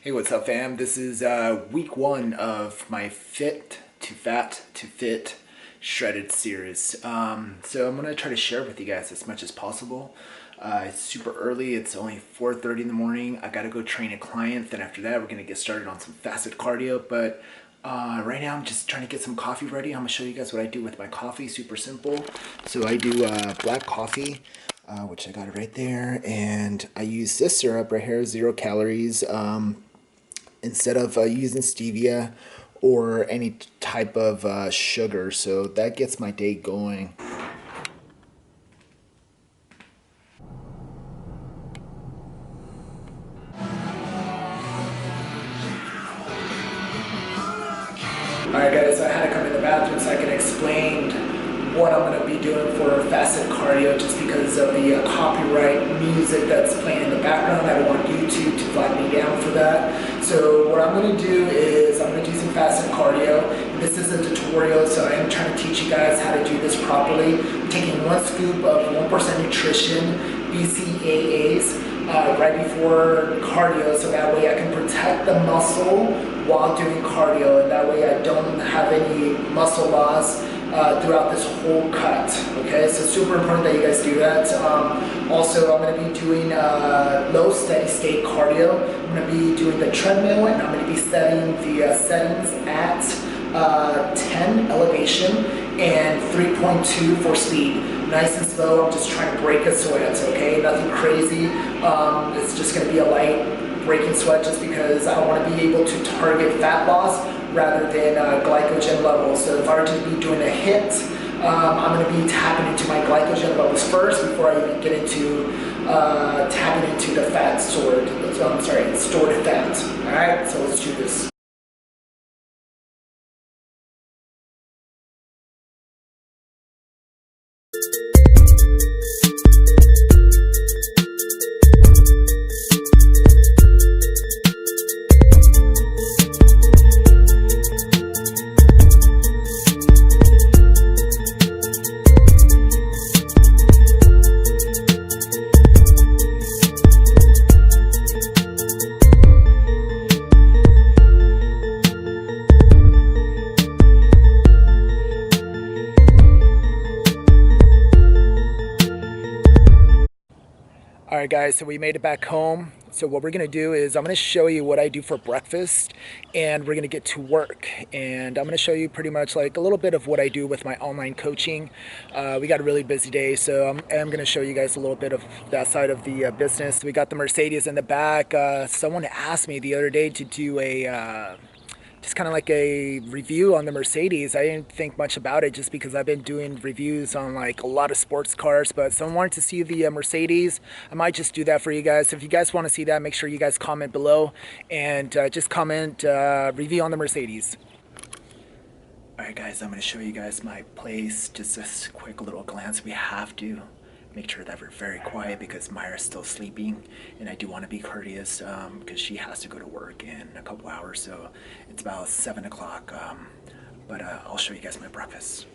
Hey, what's up, fam? This is week one of my Fit to Fat to Fit shredded series. So I'm gonna try to share with you guys as much as possible. It's super early. It's only 4:30 in the morning. I gotta go train a client. Then after that, we're gonna get started on some fasted cardio. But right now, I'm just trying to get some coffee ready. I'm gonna show you guys what I do with my coffee. Super simple. So I do black coffee. Which I got it right there, and I use this syrup right here, 0 calories. Instead of using stevia or any type of sugar, so that gets my day going. Alright guys, so I had to come in the bathroom so I can explain what I'm going to be doing for fasted cardio just because of the copyright music that's playing in the background. I don't want YouTube to flag me down for that. So what I'm going to do is I'm going to do some fasted cardio. This is a tutorial, so I am trying to teach you guys how to do this properly. I'm taking 1 scoop of 1% nutrition, BCAAs, right before cardio, so that way I can protect the muscle while doing cardio, and that way I don't have any muscle loss throughout this whole cut. Okay, so super important that you guys do that. Also, I'm going to be doing low steady state cardio. I'm going to be doing the treadmill, and I'm going to be setting the settings at 10 elevation and 3.2 for speed. Nice and slow. I'm just trying to break a sweat, okay? Nothing crazy. It's just going to be a light breaking sweat just because I want to be able to target fat loss rather than glycogen levels. So if I were to be doing a HIIT, I'm going to be tapping into my glycogen levels first before I even get into tapping into the fat stored. Stored fat. All right, so let's do this. Alright guys, so we made it back home. So what we're going to do is I'm going to show you what I do for breakfast, and we're going to get to work. And I'm going to show you pretty much like a little bit of what I do with my online coaching. We got a really busy day, so I'm going to show you guys a little bit of that side of the business. We got the Mercedes in the back. Someone asked me the other day to do a just kind of like a review on the Mercedes. I didn't think much about it just because I've been doing reviews on like a lot of sports cars, but someone wanted to see the Mercedes. I might just do that for you guys. So if you guys want to see that, make sure you guys comment below and just comment review on the Mercedes. Alright guys, I'm going to show you guys my place. Just a quick little glance. We have to make sure that we're very quiet because Myra's still sleeping, and I do want to be courteous because she has to go to work in a couple hours, so it's about 7 o'clock, but I'll show you guys my breakfast.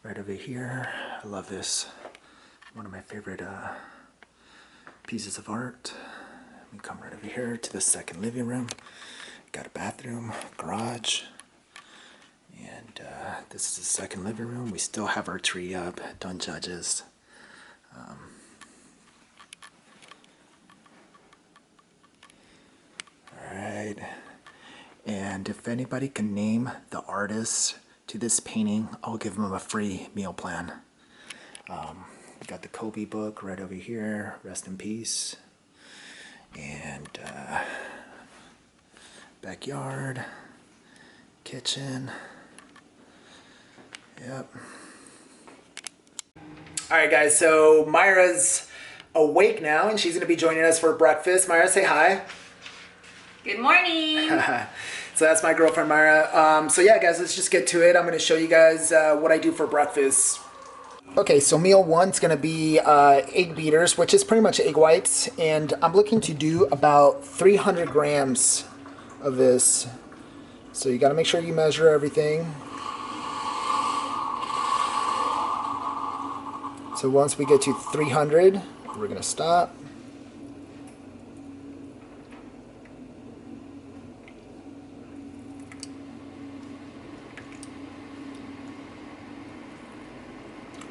Right over here, I love this. One of my favorite pieces of art. We come right over here to the second living room. Got a bathroom, garage, and this is the second living room. We still have our tree up, don't judge us. Alright, and if anybody can name the artist to this painting, I'll give them a free meal plan. We got the Kobe book right over here, rest in peace. And Backyard, kitchen. Yep. All right, guys, so Myra's awake now, and she's going to be joining us for breakfast. Myra, say hi. Good morning. So that's my girlfriend, Myra. So yeah, guys, let's just get to it. I'm going to show you guys what I do for breakfast. Okay, so meal one's going to be egg beaters, which is pretty much egg whites, and I'm looking to do about 300 grams of this. So you got to make sure you measure everything. So once we get to 300, we're going to stop.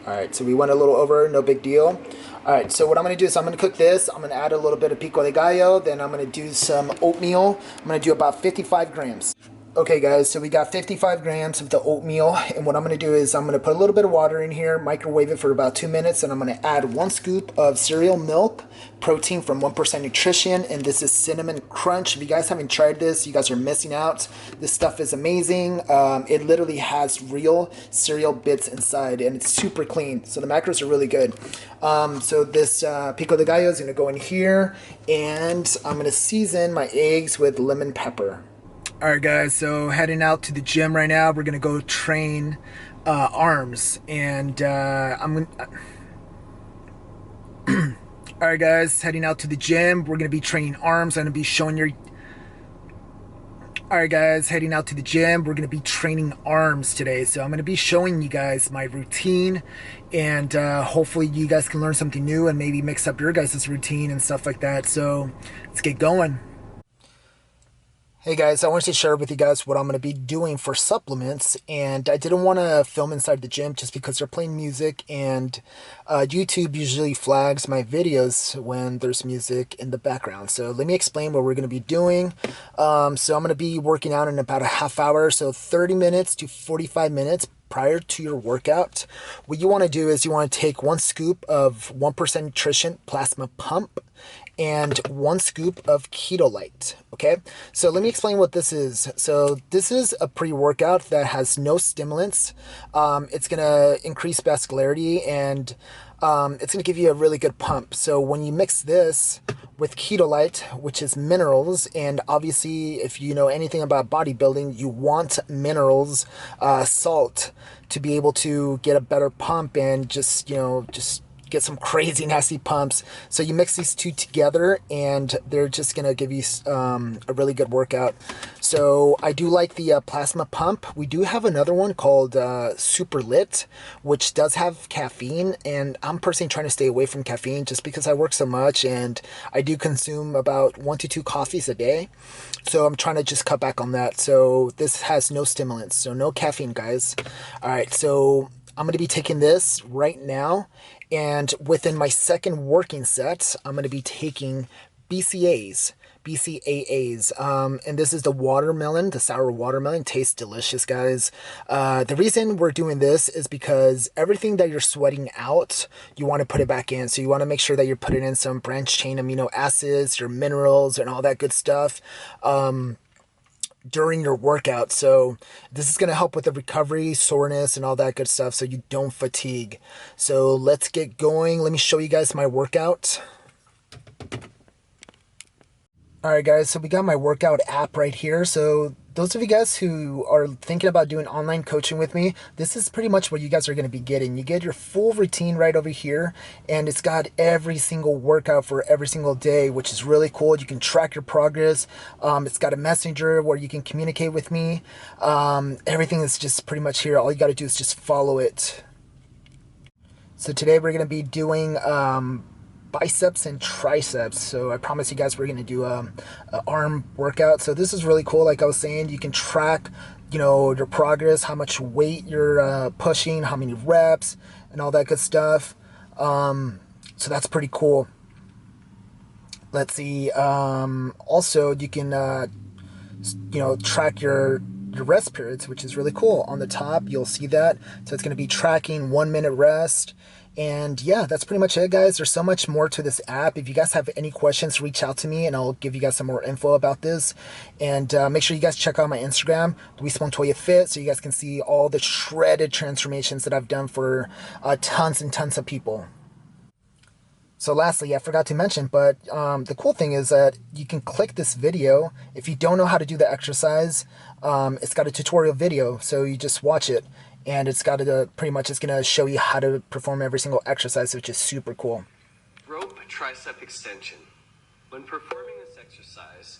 Alright, so we went a little over, no big deal. Alright, so what I'm going to do is I'm going to cook this. I'm going to add a little bit of pico de gallo. Then I'm going to do some oatmeal. I'm going to do about 55 grams. Okay guys, so we got 55 grams of the oatmeal, and what I'm going to do is I'm going to put a little bit of water in here, microwave it for about 2 minutes, and I'm going to add 1 scoop of cereal milk, protein from 1% Nutrition, and this is Cinnamon Crunch. If you guys haven't tried this, you guys are missing out. This stuff is amazing. It literally has real cereal bits inside, and it's super clean, so the macros are really good. So this pico de gallo is going to go in here, and I'm going to season my eggs with lemon pepper. Alright guys, so heading out to the gym right now. We're going to go train arms, and Alright guys, heading out to the gym. We're going to be training arms. I'm going to be showing you... Alright guys, heading out to the gym. We're going to be training arms today. So I'm going to be showing you guys my routine, and hopefully you guys can learn something new and maybe mix up your guys' routine and stuff like that. So let's get going. Hey guys, I wanted to share with you guys what I'm going to be doing for supplements, and I didn't want to film inside the gym just because they're playing music, and YouTube usually flags my videos when there's music in the background. So let me explain what we're going to be doing. So I'm going to be working out in about a half hour, so 30 minutes to 45 minutes prior to your workout. What you want to do is you want to take 1 scoop of 1% Nutrition Plasma Pump and 1 scoop of Keto Light. Okay, so let me explain what this is. So this is a pre-workout that has no stimulants. It's gonna increase vascularity, and it's gonna give you a really good pump. So when you mix this with Keto Light, which is minerals, and obviously if you know anything about bodybuilding, you want minerals, salt, to be able to get a better pump and just get some crazy nasty pumps. So you mix these two together, and they're just gonna give you a really good workout. So I do like the plasma pump. We do have another one called Super Lit, which does have caffeine, and I'm personally trying to stay away from caffeine just because I work so much, and I do consume about 1 to 2 coffees a day. So I'm trying to just cut back on that. So this has no stimulants, so no caffeine, guys. All right, so I'm going to be taking this right now, and within my second working set, I'm going to be taking BCAAs, and this is the watermelon, the sour watermelon. Tastes delicious, guys. The reason we're doing this is because everything that you're sweating out, you want to put it back in. So you want to make sure that you're putting in some branched chain amino acids, your minerals, and all that good stuff during your workout. So this is going to help with the recovery, soreness, and all that good stuff, so you don't fatigue. So let's get going. Let me show you guys my workout. Alright guys, so we got my workout app right here. So those of you guys who are thinking about doing online coaching with me, this is pretty much what you guys are going to be getting. You get your full routine right over here, and it's got every single workout for every single day, which is really cool. You can track your progress. It's got a messenger where you can communicate with me. Everything is just pretty much here. All you got to do is just follow it. So today we're going to be doing biceps and triceps. So I promise you guys we're going to do a arm workout. So this is really cool. Like I was saying, you can track, your progress, how much weight you're pushing, how many reps, and all that good stuff. So that's pretty cool. Let's see. Also, you can track your rest periods, which is really cool. On the top, you'll see that. So it's going to be tracking 1 minute rest, And yeah, that's pretty much it, guys. There's so much more to this app. If you guys have any questions, reach out to me and I'll give you guys some more info about this. And make sure you guys check out my Instagram, Luis Montoya Fit, so you guys can see all the shredded transformations that I've done for tons and tons of people. So lastly, I forgot to mention, but the cool thing is that you can click this video. If you don't know how to do the exercise, it's got a tutorial video, so you just watch it. And it's got pretty much, it's going to show you how to perform every single exercise, which is super cool. Rope tricep extension. When performing this exercise,